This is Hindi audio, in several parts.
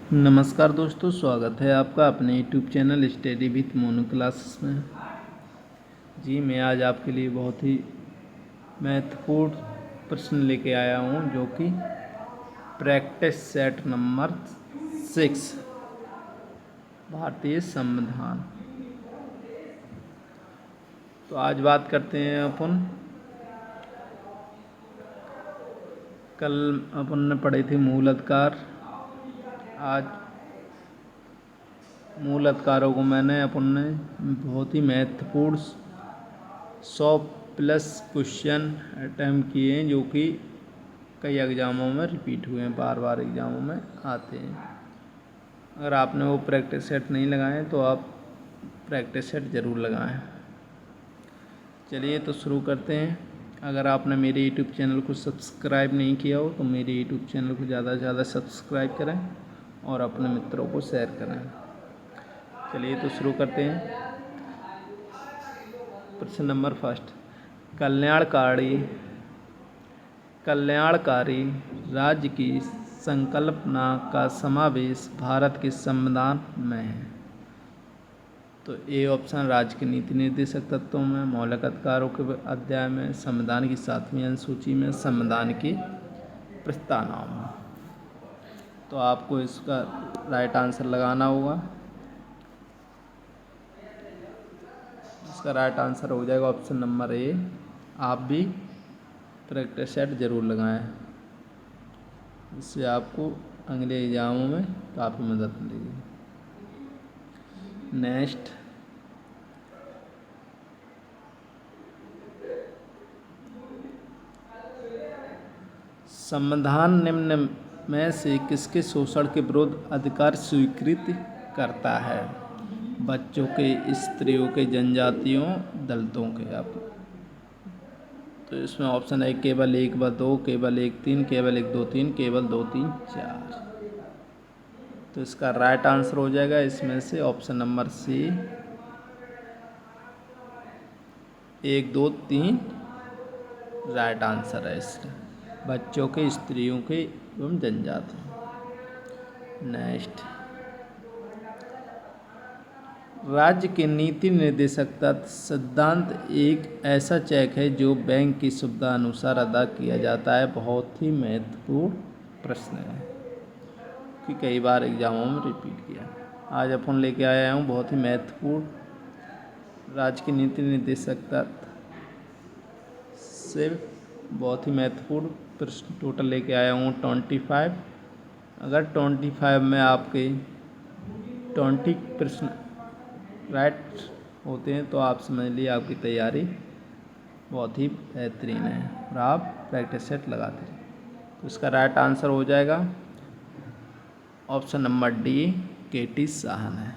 नमस्कार दोस्तों, स्वागत है आपका अपने YouTube channel study with Monu classes में। जी, मैं आज आपके लिए बहुत ही महत्वपूर्ण प्रश्न लेके आया हूँ, जो कि प्रैक्टिस सेट नंबर 6 भारतीय संविधान। तो आज बात करते हैं अपन। कल अपन ने पढ़े थे मूल अधिकार। आज मूल अधिकारों को मैंने अपन ने बहुत ही महत्वपूर्ण 100+ क्वेश्चन अटैम्प्ट किए हैं, जो कि कई एग्ज़ामों में रिपीट हुए हैं, बार बार एग्ज़ामों में आते हैं। अगर आपने वो प्रैक्टिस सेट नहीं लगाए तो आप प्रैक्टिस सेट ज़रूर लगाएं। चलिए तो शुरू करते हैं। अगर आपने मेरे यूट्यूब चैनल को सब्सक्राइब नहीं किया हो तो मेरे यूट्यूब चैनल को ज़्यादा से ज़्यादा सब्सक्राइब करें और अपने मित्रों को शेयर करें। चलिए तो शुरू करते हैं। प्रश्न नंबर फर्स्ट, कल्याणकारी राज्य की संकल्पना का समावेश भारत के संविधान में है। तो ए ऑप्शन राज्य के नीति निर्देशक तत्वों में, मौलिक अधिकारों के अध्याय में, संविधान की 7वीं अनुसूची में, संविधान की प्रस्तावना में। तो आपको इसका राइट आंसर लगाना होगा। इसका राइट आंसर हो जाएगा ऑप्शन नंबर ए। आप भी प्रैक्टिस सेट ज़रूर लगाएं, इससे आपको अगले एग्जामों में काफ़ी मदद मिलेगी। नेक्स्ट, संविधान निम्न में से किसके शोषण के विरुद्ध अधिकार स्वीकृत करता है? बच्चों के, स्त्रियों के, जनजातियों, दलितों के। आप तो इसमें ऑप्शन है केवल 1 व 2, केवल 1 3, केवल 1 2 3, केवल 2 3 4। तो इसका राइट आंसर हो जाएगा इसमें से option number C, 1 2 3 right answer है इसका। बच्चों के, स्त्रियों के एवं जनजाति। नेक्स्ट, राज्य के नीति निर्देशक तत्व सिद्धांत एक ऐसा चेक है जो बैंक की सुविधा अनुसार अदा किया जाता है। बहुत ही महत्वपूर्ण प्रश्न है कि कई बार एग्जामों में रिपीट किया। आज अपन लेके आया हूँ बहुत ही महत्वपूर्ण राज्य की नीति निर्देशक तत्व से बहुत ही महत्वपूर्ण प्रश्न टोटल लेके आया हूँ 25। अगर 25 में आपके 20 प्रश्न राइट होते हैं तो आप समझ लीजिए आपकी तैयारी बहुत ही बेहतरीन है और आप प्रैक्टिस सेट लगाते हैं। तो इसका राइट आंसर हो जाएगा ऑप्शन नंबर डी, KT साहन है।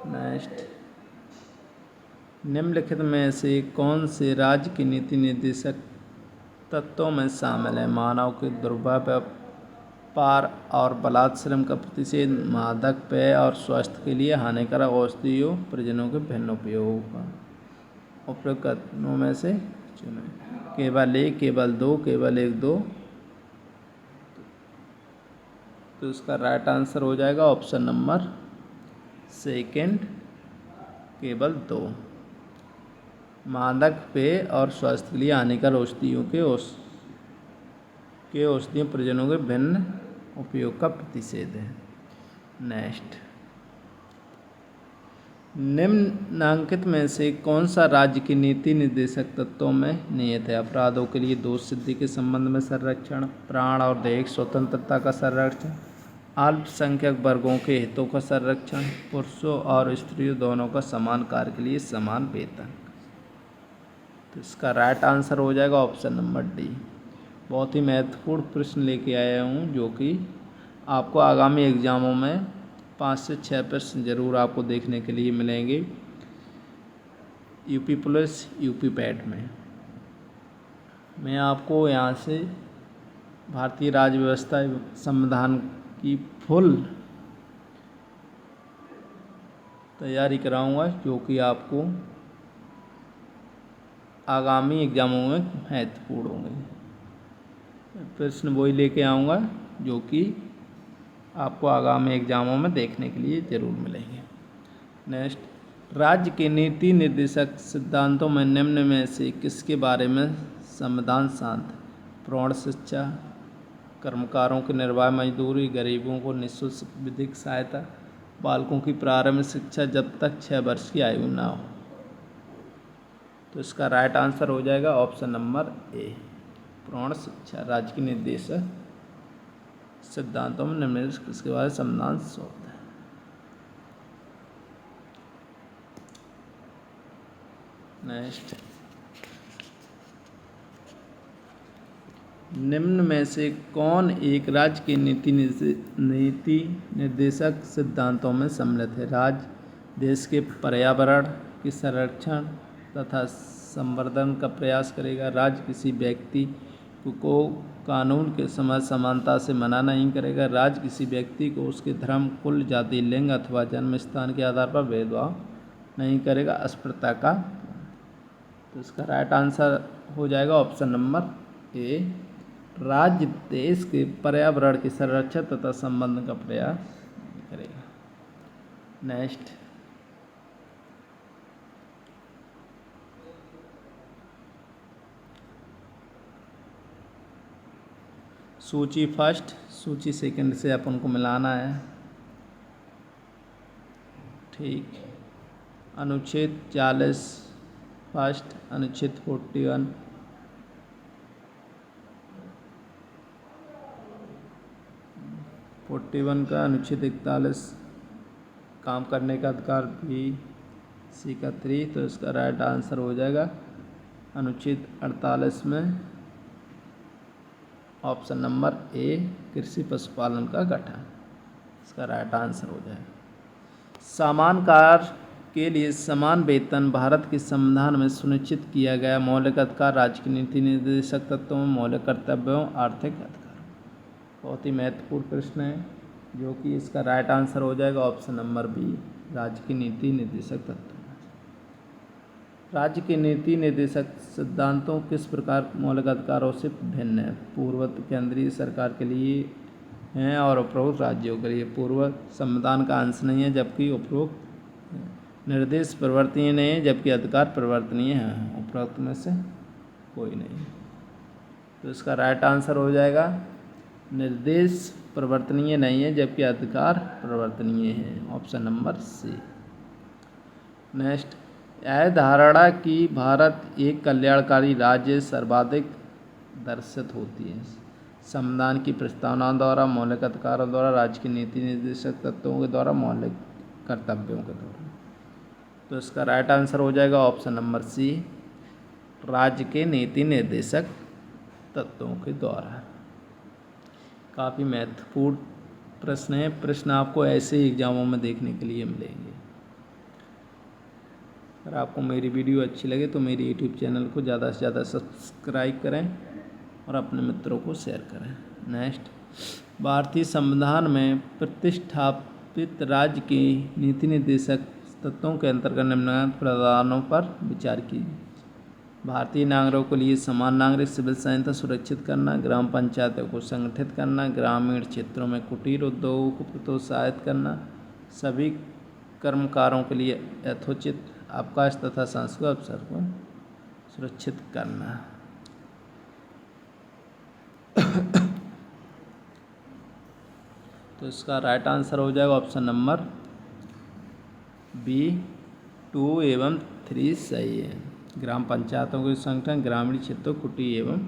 नेक्स्ट, निम्नलिखित में से कौन से राज्य की नीति निर्देशक तत्वों में शामिल है? मानव के दुर्व्यापार और बलात्श्रम का प्रतिषेध, मादक पेय और स्वास्थ्य के लिए हानिकारक औषधियों, प्रजननों के भिन्न उपयोग का उपयोग कथनों में से चुनें। केवल 1, केवल 2, केवल 1 2। तो इसका राइट आंसर हो जाएगा ऑप्शन नंबर सेकंड, केवल 2। मादक पेय और स्वास्थ्य के लिए हानिकारक औषधियों के औषधियों, प्रजननों के भिन्न उपयोग का प्रतिषेध है। नेक्स्ट, निम्नलिखित में से कौन सा राज्य की नीति निर्देशक तत्वों में निहित है? अपराधों के लिए दोष सिद्धि के संबंध में संरक्षण, प्राण और दैहिक स्वतंत्रता का संरक्षण, अल्पसंख्यक वर्गों के हितों का संरक्षण, पुरुषों और स्त्रियों दोनों का समान कार्य के लिए समान वेतन। तो इसका राइट आंसर हो जाएगा ऑप्शन नंबर डी। बहुत ही महत्वपूर्ण प्रश्न लेके आया हूँ, जो कि आपको आगामी एग्जामों में 5 से 6 प्रश्न जरूर आपको देखने के लिए मिलेंगे यूपी पुलिस, यूपी पैट में। मैं आपको यहाँ से भारतीय राज्य व्यवस्था संविधान की फुल तैयारी कराऊंगा, जो कि आपको आगामी एग्जामों में महत्वपूर्ण होंगे। प्रश्न वही लेके आऊँगा जो कि आपको आगामी एग्जामों में देखने के लिए ज़रूर मिलेंगे। नेक्स्ट, राज्य के नीति निर्देशक सिद्धांतों में निम्न में से किसके बारे में संविधान शांत? प्रौढ़ शिक्षा, कर्मकारों की निर्वाह मजदूरी, गरीबों को निःशुल्क विधिक सहायता, बालकों की प्रारंभिक शिक्षा जब तक 6 वर्ष की आयु ना हो। तो इसका राइट आंसर हो जाएगा ऑप्शन नंबर ए, प्रौढ़ शिक्षा। राज्य के निर्देशक सिद्धांतों में निम्न किसके बारे में संविधान शांत है? नेक्स्ट, निम्न में से कौन एक राज्य के नीति निर्देशक सिद्धांतों में सम्मिलित है? राज्य देश के पर्यावरण के संरक्षण तथा संवर्धन का प्रयास करेगा। राज्य किसी व्यक्ति को कानून के समक्ष समानता से मना नहीं करेगा। राज्य किसी व्यक्ति को उसके धर्म, कुल, जाति, लिंग अथवा जन्म स्थान के आधार पर भेदभाव नहीं करेगा। अस्पृश्यता का, तो इसका राइट आंसर हो जाएगा ऑप्शन नंबर ए, राज्य देश के पर्यावरण के संरक्षण तथा संबंध का प्रयास करेगा। नेक्स्ट, सूची फर्स्ट, सूची सेकंड से अपन को मिलाना है। ठीक, अनुच्छेद 40 फर्स्ट, अनुच्छेद 41 का, अनुच्छेद 41 काम करने का अधिकार भी सी का 3, तो इसका राइट आंसर हो जाएगा अनुच्छेद 48 में ऑप्शन नंबर ए, कृषि पशुपालन का गठन, इसका राइट आंसर हो जाएगा। समान कार्य के लिए समान वेतन भारत के संविधान में सुनिश्चित किया गया मौलिक अधिकार। राज्य की नीति निर्देशक तत्वों में मौलिक कर्तव्यों, आर्थिक अधिकार। बहुत ही महत्वपूर्ण प्रश्न है जो कि इसका राइट आंसर हो जाएगा ऑप्शन नंबर बी, राज्य की नीति निर्देशक तत्व। राज्य के नीति निर्देशक सिद्धांतों किस प्रकार मौलिक अधिकारों से भिन्न है? पूर्वोक्त केंद्रीय सरकार के लिए हैं और उपरोक्त राज्यों के लिए। पूर्वोक्त संविधान का अंश नहीं है जबकि उपरोक्त निर्देश परिवर्तनीय नहीं है जबकि अधिकार परिवर्तनीय है। उपरोक्त में से कोई नहीं, तो इसका राइट आंसर हो जाएगा निर्देश परिवर्तनीय नहीं है जबकि अधिकार परिवर्तनीय है, ऑप्शन नंबर सी। नेक्स्ट, यह धारणा कि भारत एक कल्याणकारी राज्य सर्वाधिक दर्शित होती है संविधान की प्रस्तावना द्वारा, मौलिक अधिकारों द्वारा, राज्य की नीति निर्देशक तत्वों के द्वारा, मौलिक कर्तव्यों के द्वारा। तो इसका राइट आंसर हो जाएगा ऑप्शन नंबर सी, राज्य के नीति निर्देशक तत्वों के द्वारा। काफ़ी महत्वपूर्ण प्रश्न है। प्रश्न आपको ऐसे ही एग्जामों में देखने के लिए मिलेंगे। अगर आपको मेरी वीडियो अच्छी लगे तो मेरी यूट्यूब चैनल को ज़्यादा से ज़्यादा सब्सक्राइब करें और अपने मित्रों को शेयर करें। नेक्स्ट, भारतीय संविधान में प्रतिष्ठापित राज्य की नीति निर्देशक तत्वों के अंतर्गत निम्नलिखित प्रावधानों पर विचार कीजिए। भारतीय नागरिकों के लिए समान नागरिक सिविल सहायता सुरक्षित करना, ग्राम पंचायतों को संगठित करना, ग्रामीण क्षेत्रों में कुटीर उद्योगों को प्रोत्साहित करना, सभी कर्मकारों के लिए यथोचित अवकाश तथा सांस्कृतिक अवसर को सुरक्षित करना। तो इसका राइट आंसर हो जाएगा ऑप्शन नंबर बी, 2 एवं 3 सही है। ग्राम पंचायतों के संगठन, ग्रामीण क्षेत्रों, कुटीर एवं।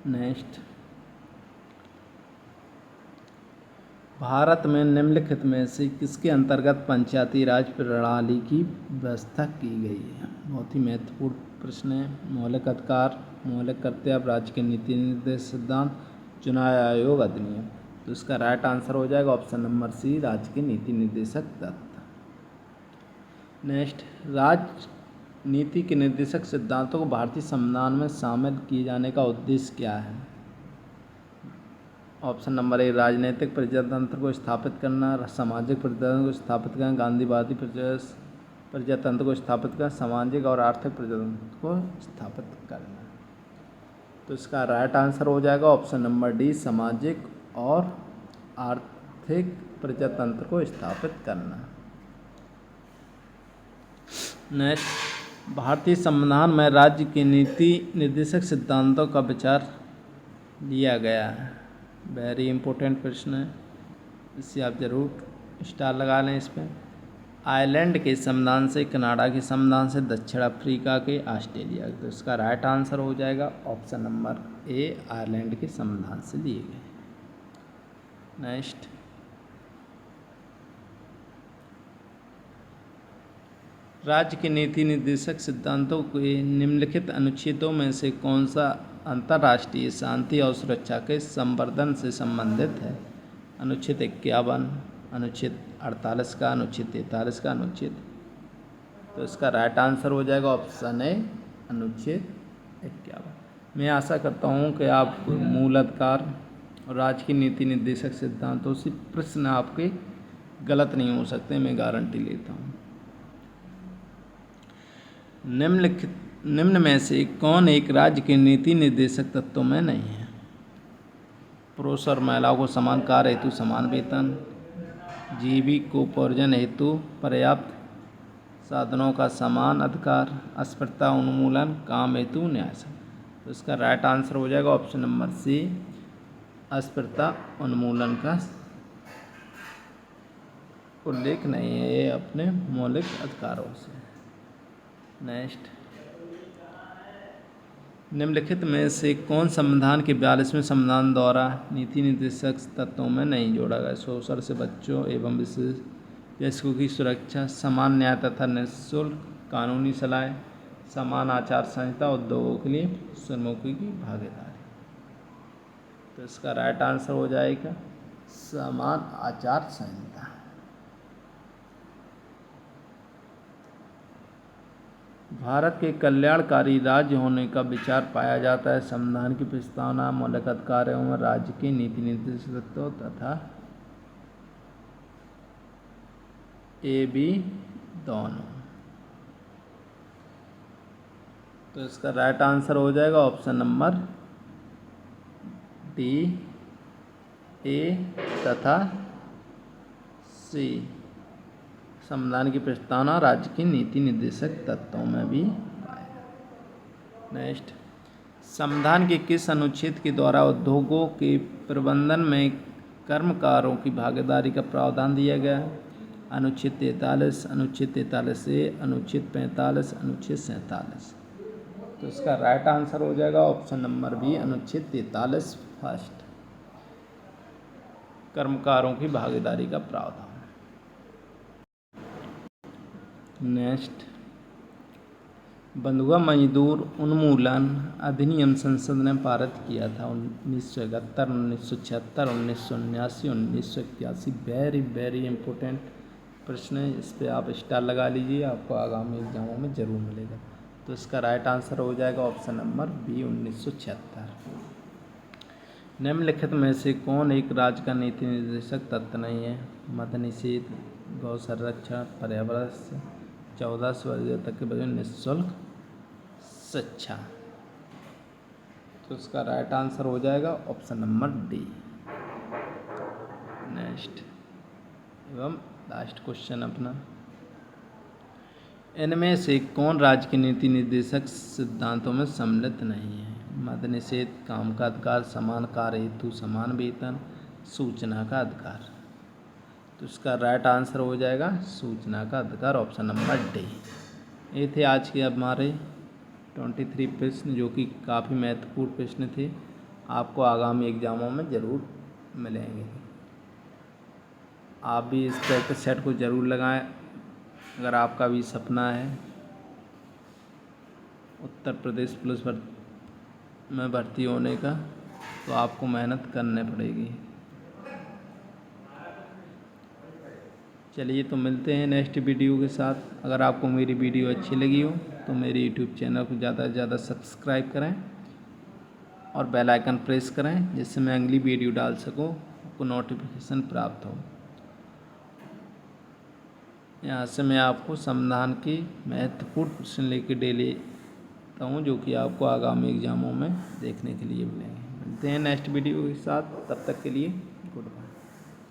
नेक्स्ट, भारत में निम्नलिखित में से किसके अंतर्गत पंचायती राज प्रणाली की व्यवस्था की गई है? बहुत ही महत्वपूर्ण प्रश्न है। मौलिक अधिकार, मौलिक कर्तव्य, राज्य के नीति निर्देश सिद्धांत, चुनाव आयोग अधिनियम। तो इसका राइट आंसर हो जाएगा ऑप्शन नंबर सी, राज्य के नीति निर्देशक तत्व। नेक्स्ट, राज्य नीति के निर्देशक सिद्धांतों को भारतीय संविधान में शामिल किए जाने का उद्देश्य क्या है? ऑप्शन नंबर ए, राजनीतिक प्रजातंत्र को स्थापित करना, सामाजिक प्रजातंत्र को स्थापित करना, गांधीवादी प्रजातंत्र को स्थापित करना, सामाजिक और आर्थिक प्रजातंत्र को स्थापित करना। तो इसका राइट आंसर हो जाएगा ऑप्शन नंबर डी, सामाजिक और आर्थिक प्रजातंत्र को स्थापित करना। नेक्स्ट, भारतीय संविधान में राज्य की नीति निर्देशक सिद्धांतों का विचार लिया गया है। वेरी इंपॉर्टेंट प्रश्न है, इससे आप जरूर स्टार लगा लें इस पर। आयरलैंड के संविधान से, कनाडा के संविधान से, दक्षिण अफ्रीका के, ऑस्ट्रेलिया के। तो इसका राइट आंसर हो जाएगा ऑप्शन नंबर ए, आयरलैंड के संविधान से लिए गए। नेक्स्ट, राज्य के नीति निर्देशक सिद्धांतों के निम्नलिखित अनुच्छेदों में से कौन सा अंतर्राष्ट्रीय शांति और सुरक्षा के संवर्धन से संबंधित है? अनुच्छेद 51, अनुच्छेद 48 का, अनुच्छेद 43 का, अनुच्छेद। तो इसका राइट आंसर हो जाएगा ऑप्शन ए, अनुच्छेद 51। मैं आशा करता हूँ कि आप मूल अधिकार और राज्य की नीति निर्देशक सिद्धांतों से प्रश्न आपके गलत नहीं हो सकते, मैं गारंटी लेता हूँ। निम्न में से कौन एक राज्य के नीति निर्देशक तत्वों में नहीं है? पुरुष और महिलाओं को समान कार्य हेतु समान वेतन, जीविकोपार्जन हेतु पर्याप्त साधनों का समान अधिकार, अस्पृश्यता उन्मूलन, काम हेतु न्याय। तो इसका राइट आंसर हो जाएगा ऑप्शन नंबर सी, अस्पृश्यता उन्मूलन का उल्लेख नहीं है ये अपने मौलिक अधिकारों से। नेक्स्ट, निम्नलिखित में से कौन संविधान के 42वें संविधान द्वारा नीति निर्देशक तत्वों में नहीं जोड़ा गया? शोषण से बच्चों एवं विशेष वयस्कों की सुरक्षा, समान न्याय तथा निःशुल्क कानूनी सलाह, समान आचार संहिता, उद्योगों के लिए श्रमिकों की भागीदारी। तो इसका राइट आंसर हो जाएगा समान आचार संहिता। भारत के कल्याणकारी राज्य होने का विचार पाया जाता है संविधान की प्रस्तावना, मौलिक अधिकारों में राज्य की नीति निर्देशक तत्व तथा ए बी दोनों। तो इसका राइट आंसर हो जाएगा ऑप्शन नंबर डी, ए तथा सी। संविधान की प्रस्तावना राज्य की नीति निर्देशक तत्वों में भी पाया। नेक्स्ट, संविधान के किस अनुच्छेद के द्वारा उद्योगों के प्रबंधन में कर्मकारों की भागीदारी का प्रावधान दिया गया है? अनुच्छेद 43, अनुच्छेद 43 ए, अनुच्छेद 45, अनुच्छेद 47। तो इसका राइट आंसर हो जाएगा ऑप्शन नंबर बी, अनुच्छेद 43 फर्स्ट, कर्मकारों की भागीदारी का प्रावधान। नेक्स्ट, बंधुआ मजदूर उन्मूलन अधिनियम संसद ने पारित किया था 1971, 1976, 1979, 1981। वेरी वेरी इंपॉर्टेंट प्रश्न है, इस पर आप स्टार लगा लीजिए, आपको आगामी एग्जामों में जरूर मिलेगा। तो इसका राइट आंसर हो जाएगा ऑप्शन नंबर बी, 1976। निम्नलिखित में से कौन एक राज्य का नीति निर्देशक तत्व नहीं है? मद्य निषेध, गौ संरक्षण, पर्यावरण, 14 वर्ष तक के बच्चों निःशुल्क शिक्षा। तो इसका राइट आंसर हो जाएगा ऑप्शन नंबर डी। नेक्स्ट एवं लास्ट क्वेश्चन अपना, इनमें से कौन राज्य के नीति निर्देशक सिद्धांतों में सम्मिलित नहीं है? मद्य निषेध, काम का अधिकार, समान कार्य हेतु समान वेतन, सूचना का अधिकार। तो इसका राइट आंसर हो जाएगा सूचना का अधिकार, ऑप्शन नंबर डी। ये थे आज के हमारे 23 प्रश्न, जो कि काफ़ी महत्वपूर्ण प्रश्न थे, आपको आगामी एग्जामों में ज़रूर मिलेंगे। आप भी इस तरह के सेट को ज़रूर लगाएं अगर आपका भी सपना है उत्तर प्रदेश पुलिस में भर्ती होने का, तो आपको मेहनत करनी पड़ेगी। चलिए, तो मिलते हैं नेक्स्ट वीडियो के साथ। अगर आपको मेरी वीडियो अच्छी लगी हो तो मेरे यूट्यूब चैनल को ज़्यादा से ज़्यादा सब्सक्राइब करें और बेल आइकन प्रेस करें, जिससे मैं अगली वीडियो डाल सकूं, आपको नोटिफिकेशन प्राप्त हो। यहाँ से मैं आपको संविधान की महत्वपूर्ण प्रश्न लेकर डेली सकता हूँ, जो कि आपको आगामी एग्ज़ामों में देखने के लिए मिलेंगे। मिलते हैं नेक्स्ट वीडियो के साथ, तब तक के लिए गुड बाय।